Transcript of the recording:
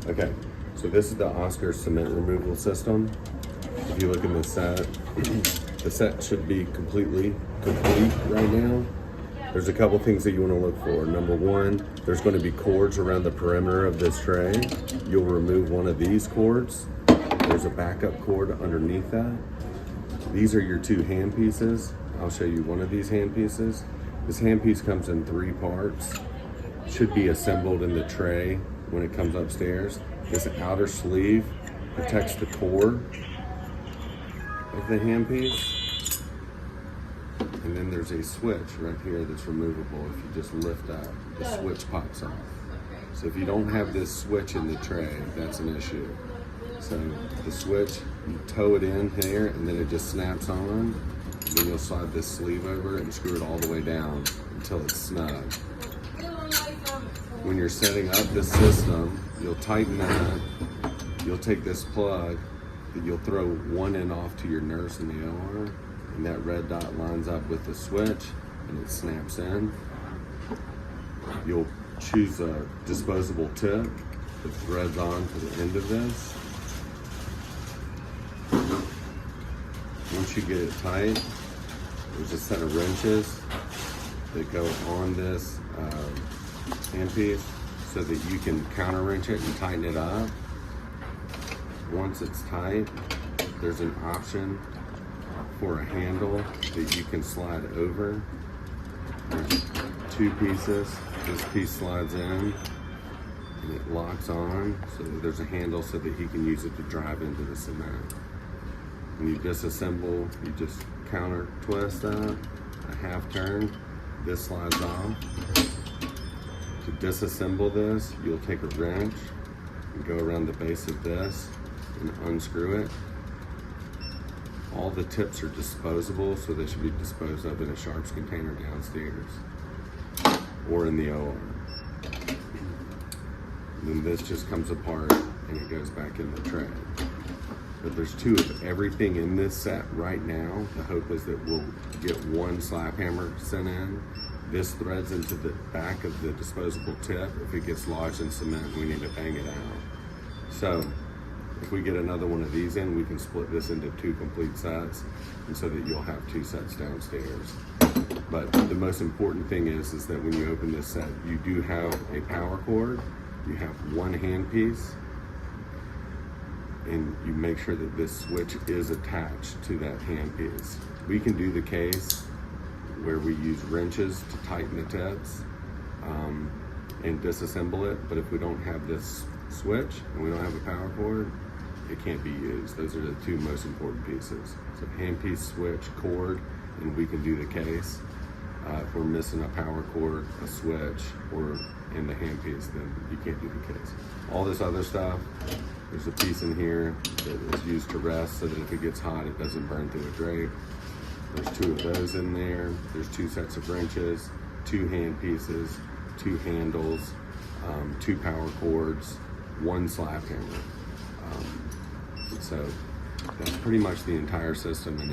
Okay, so this is the Oscar cement removal system. If you look in the set, the set should be complete right now. There's a couple things that you want to look for. Number one, there's going to be cords around the perimeter of this tray. You'll remove one of these cords. There's a backup cord underneath that. These are your two hand pieces. I'll show you one of these hand pieces. This hand piece comes in 3 parts. Should be assembled in the tray when it comes upstairs. This outer sleeve protects the core of the hand piece. And then there's a switch right here that's removable. If you just lift up, the switch pops off. So if you don't have this switch in the tray, that's an issue. So the switch, you tow it in here and then it just snaps on. Then you'll slide this sleeve over and screw it all the way down until it's snug. When you're setting up the system, you'll tighten that. You'll take this plug that you'll throw one end off to your nurse in the OR, and that red dot lines up with the switch and it snaps in. You'll choose a disposable tip that threads on to the end of this. Once you get it tight, there's a set of wrenches that go on this handpiece so that you can counter wrench it and tighten it up. Once it's tight, there's an option for a handle that you can slide over. There's 2 pieces. This piece slides in and it locks on, so that there's a handle so that he can use it to drive into the cement. When you disassemble, you just counter twist that, a half turn, this slides off. To disassemble this, you'll take a wrench and go around the base of this and unscrew it. All the tips are disposable, so they should be disposed of in a sharps container downstairs or in the OR. And then this just comes apart and it goes back in the tray. But there's 2 of everything in this set right now. The hope is that we'll get 1 slap hammer sent in. This threads into the back of the disposable tip. If it gets lodged in cement, we need to bang it out. So if we get another one of these in, we can split this into 2 complete sets, and so that you'll have 2 sets downstairs. But the most important thing is that when you open this set, you do have a power cord, you have 1 hand piece, and you make sure that this switch is attached to that hand piece. We can do the case where we use wrenches to tighten the tips and disassemble it, but if we don't have this switch and we don't have a power cord, it can't be used. Those are the 2 most important pieces. So hand piece, switch, cord, and we can do the case. If we're missing a power cord, a switch, or in the hand piece, then you can't do the case. All this other stuff, there's a piece in here that is used to rest so that if it gets hot, it doesn't burn through a drape. There's 2 of those in there. There's 2 sets of wrenches, 2 hand pieces, 2 handles, 2 power cords, 1 slap hammer. So that's pretty much the entire system. And